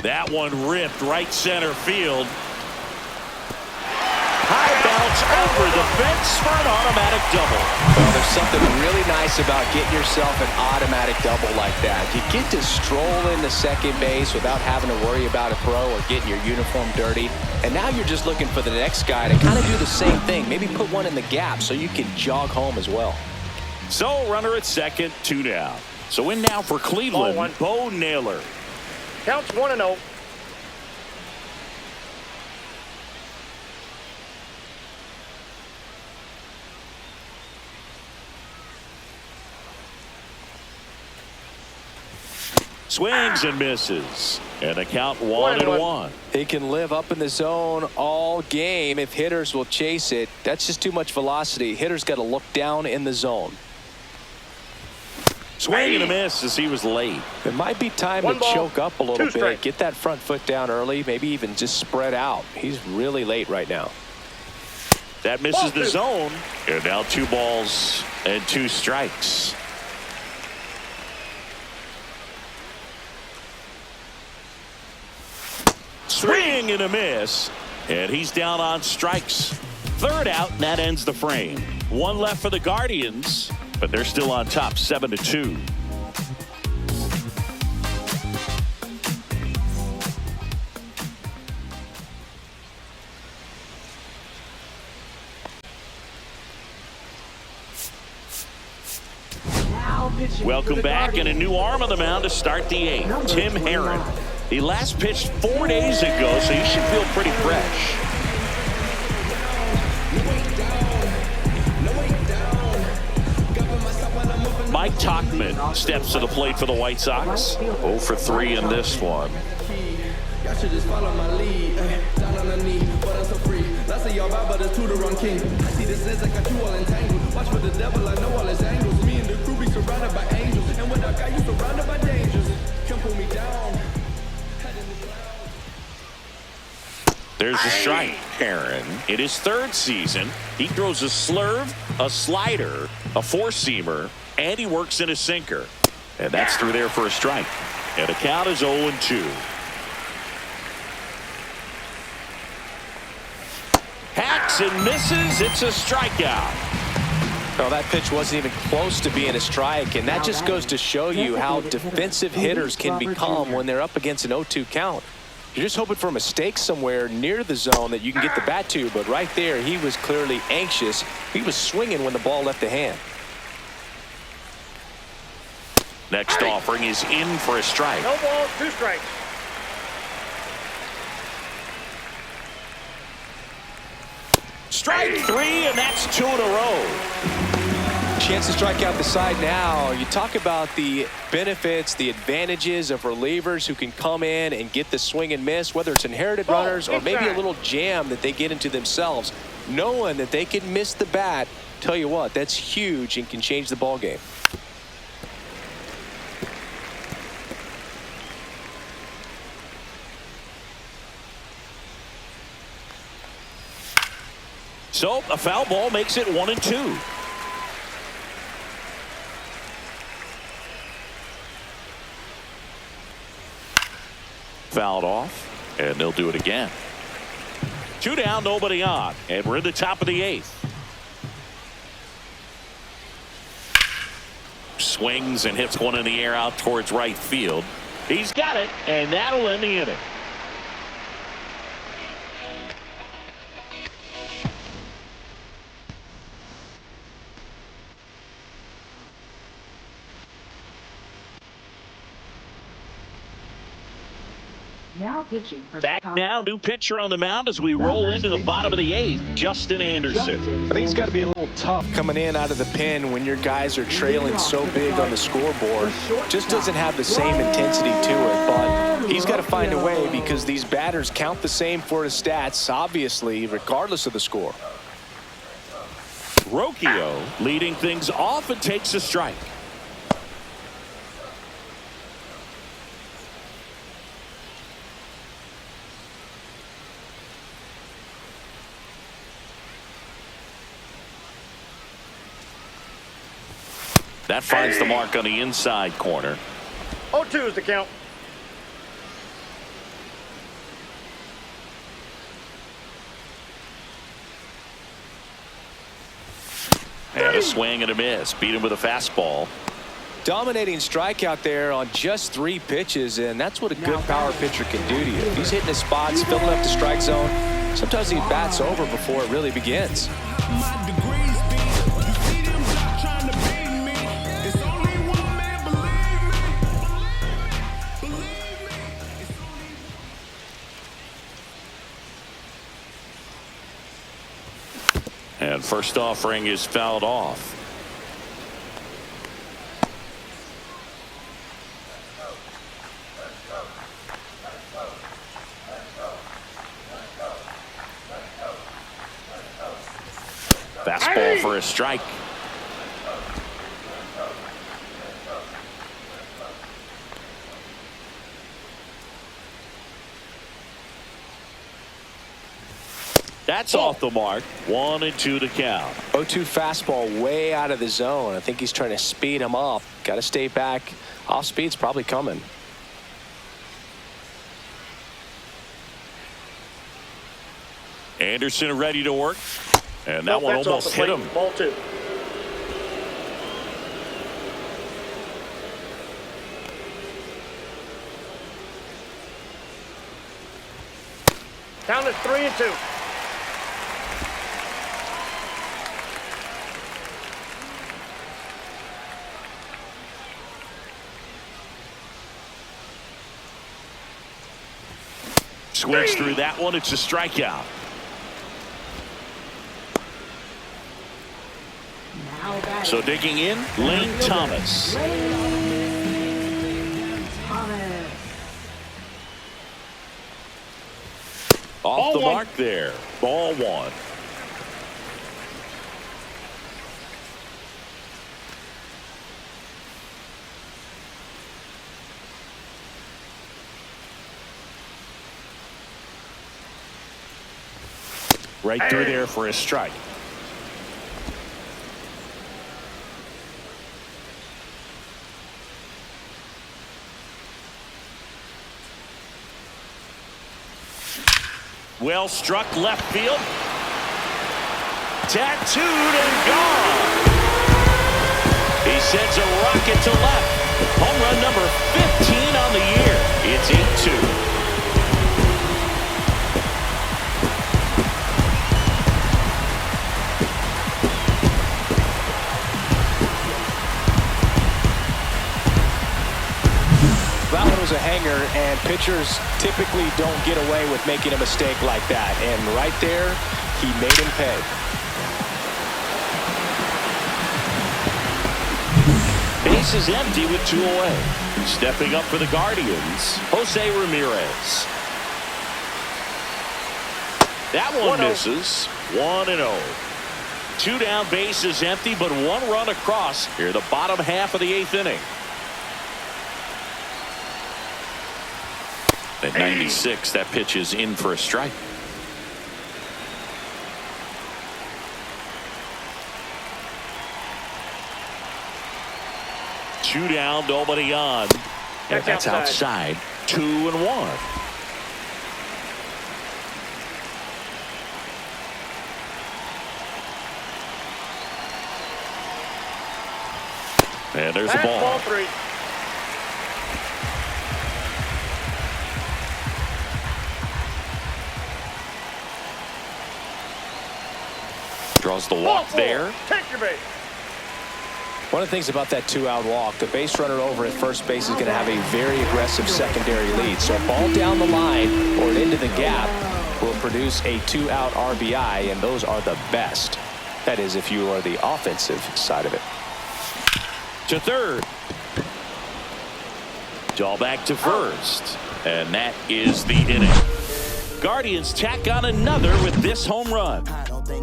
That one ripped right center field. High bounce over the fence for an automatic double. Well, there's something really nice about getting yourself an automatic double like that. You get to stroll into second base without having to worry about a throw or getting your uniform dirty. And now you're just looking for the next guy to kind of do the same thing. Maybe put one in the gap so you can jog home as well. So runner at second, 2 down. So in now for Cleveland, Bo Naylor. Counts 1-0. Swings and misses. And a count 1-1. He can live up in the zone all game if hitters will chase it. That's just too much velocity. Hitters got to look down in the zone. Swing and a miss as he was late. It might be time to choke up a little bit. Get that front foot down early. Maybe even just spread out. He's really late right now. That misses the zone. And now 2 balls and 2 strikes. Swing and a miss. And he's down on strikes. 3rd out, and that ends the frame. 1 left for the Guardians, but they're still on top, 7-2. Welcome back, and a new arm on the mound to start the 8th. Tim Herron. He last pitched 4 days ago, so he should feel pretty fresh. Mike Tauchman steps to the plate for the White Sox. 0 for 3 in this one. Y'all should just follow my lead. Down on the knee, but I'm so free. Lots of y'all bad, but it's 2 to run king. I see the sense, I got you all entangled. Watch for the devil, I know all his angles. Me and the crew be surrounded by angels. And when I got you surrounded by dangers, can't pull me down. There's a strike. Herron, in his 3rd season, he throws a slurve, a slider, a 4-seamer, and he works in a sinker. And that's through there for a strike. And the count is 0-2. Hacks and misses. It's a strikeout. Well, that pitch wasn't even close to being a strike, and that just goes to show you how defensive hitters can become when they're up against an 0-2 count. You're just hoping for a mistake somewhere near the zone that you can get the bat to, but right there he was clearly anxious. He was swinging when the ball left the hand. Next offering is in for a strike. No balls, 2 strikes. Strike 3, and that's 2 in a row. Chance to strike out the side now. You talk about the benefits, the advantages of relievers who can come in and get the swing and miss, whether it's inherited runners or maybe a little jam that they get into themselves. Knowing that they can miss the bat, tell you what, that's huge and can change the ball game. So a foul ball makes it 1-2. Fouled off, and they'll do it again. 2 down, nobody on, and we're in the top of the 8th. Swings and hits one in the air out towards right field. He's got it, and that'll end the inning. Now pitching for Back Chicago. now, new pitcher on the mound as we roll into the bottom of the eighth, Justin Anderson. I think it's got to be a little tough coming in out of the pen when your guys are trailing so big on the scoreboard. Just doesn't have the same intensity to it, but he's got to find a way because these batters count the same for his stats, obviously, regardless of the score. Rocchio leading things off and takes a strike. That finds the mark on the inside corner. 0-2 is the count. And a swing and a miss. Beat him with a fastball. Dominating strikeout there on just 3 pitches, and that's what a good power pitcher can do to you. If he's hitting his spots, filling up the strike zone, sometimes he bats over before it really begins. My degrees be, you see them not trying to beat me. It's only one man, believe me. It's only And first offering is fouled off. Fastball for a strike. That's off the mark. 1-2 to count. 0-2 fastball way out of the zone. I think he's trying to speed him off. Got to stay back. Off speed's probably coming. Anderson ready to work. And that one almost hit him. Ball 2. Count is 3-2. Swings through that one. It's a strikeout. Now batting. So digging in, Lane Thomas. Thomas. Off the mark there. Ball 1. Right through there for a strike. Well struck left field. Tattooed and gone. He sends a rocket to left. Home run number 15 on the year. It's 8-2. That one was a hanger, and pitchers typically don't get away with making a mistake like that. And right there, he made him pay. Base is empty with 2 away. Stepping up for the Guardians, Jose Ramirez. That one misses. 1-0. 2 down, base is empty, but 1 run across here the bottom half of the 8th inning. At 96, that pitch is in for a strike. Two down, nobody on. And that's outside. 2-1. And there's the ball. Ball 3. Draws the walk there. Take your base. One of the things about that 2-out walk, the base runner over at first base is going to have a very aggressive secondary lead. So a ball down the line or into the gap will produce a 2-out RBI, and those are the best. That is, if you are the offensive side of it. To third. All back to first. And that is the inning. Guardians tack on another with this home run.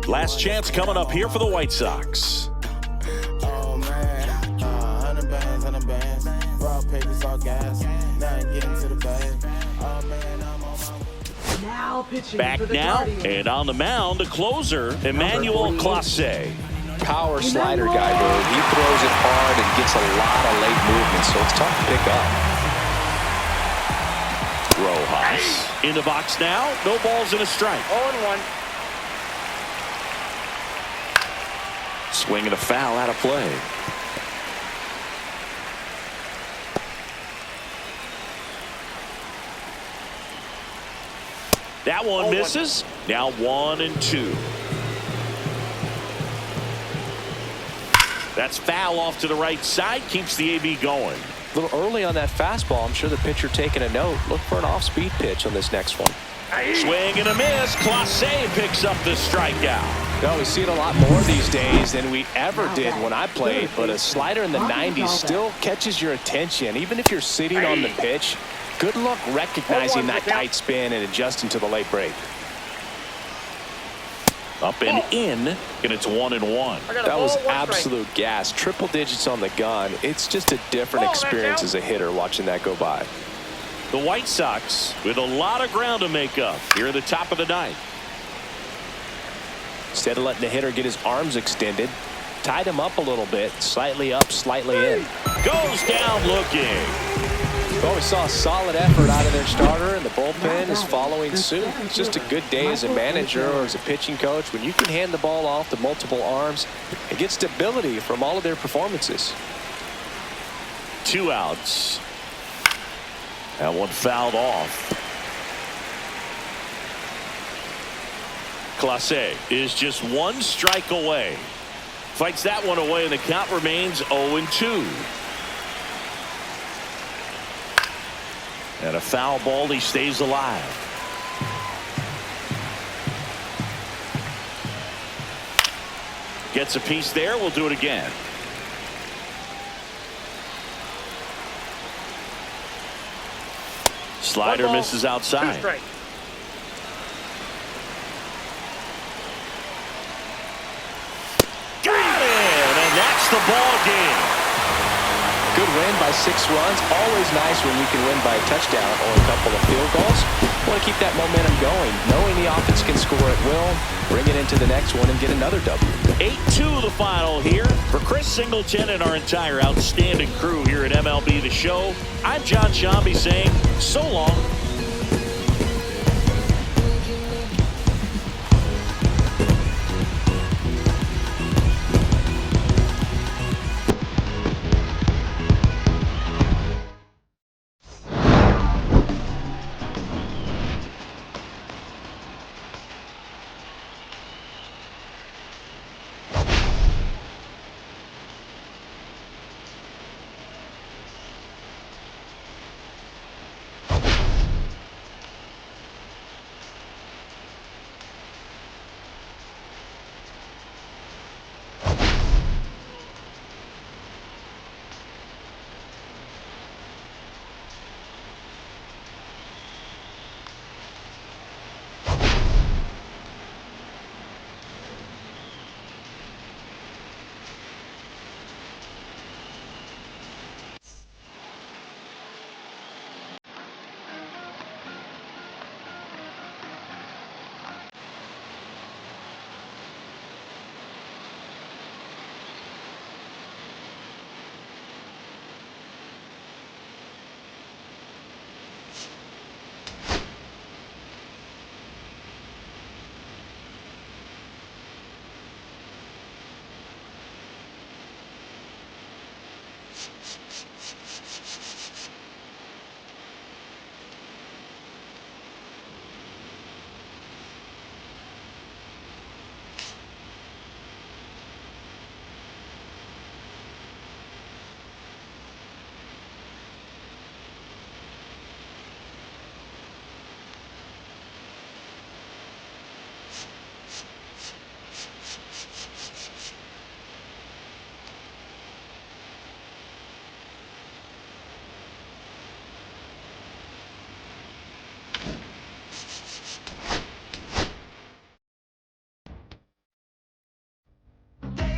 Last chance coming up here for the White Sox. Oh man, 100 bands, raw papers, all gas. Now I'm getting to the bag. Oh man, I'm on my Now pitching Back for the now, Guardians. and on the mound, the closer, Emmanuel Clase. Power slider guy, dude. He throws it hard and gets a lot of late movement, so it's tough to pick up. Rojas in the box now. No balls and a strike. 0-1. Swing and a foul out of play. That one misses. Now 1-2. That's foul off to the right side. Keeps the AB going. A little early on that fastball. I'm sure the pitcher taking a note. Look for an off-speed pitch on this next one. Swing and a miss. Clase picks up the strikeout. No, we see it a lot more these days than we ever did when I played, but a slider in the 90s still catches your attention. Even if you're sitting on the pitch, good luck recognizing that tight spin and adjusting to the late break. Up and in, and it's 1-1. That was absolute gas. Triple digits on the gun. It's just a different experience as a hitter watching that go by. The White Sox with a lot of ground to make up here at the top of the ninth. Instead of letting the hitter get his arms extended, tied him up a little bit, slightly up, slightly in. Goes down looking. Well, we saw a solid effort out of their starter, and the bullpen is following suit. It's just a good day as a manager or as a pitching coach when you can hand the ball off to multiple arms and get stability from all of their performances. 2 outs. That one fouled off. Clase is just 1 strike away. Fights that one away, and the count remains 0-2. And a foul ball, he stays alive. Gets a piece there. We'll do it again. Slider misses outside. 2 strikes. Got it! And that's the ball game. Good win by 6 runs. Always nice when you can win by a touchdown or a couple of field goals. Want to keep that momentum going, knowing the offense can score at will, bring it into the next one and get another W. 8-2 the final here. For Chris Singleton and our entire outstanding crew here at MLB The Show, I'm John Shambi saying so long.